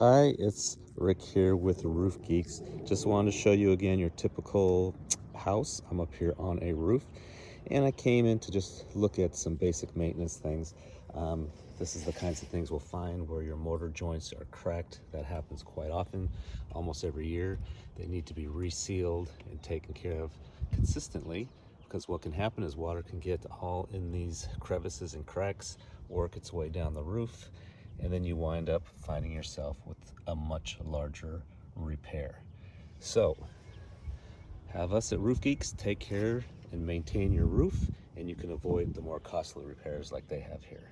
Hi, it's Rick here with Roof Geeks. Just wanted to show you again your typical house. I'm up here on a roof and I came in to just look at some basic maintenance things. Um, this is the kinds of things we'll find where your mortar joints are cracked. That happens quite often, almost every year. They need to be resealed and taken care of consistently because what can happen is water can get all in these crevices and cracks, work its way down the roof, and then you wind up finding yourself with a much larger repair. So have us at Roof Geeks take care and maintain your roof, and you can avoid the more costly repairs like they have here.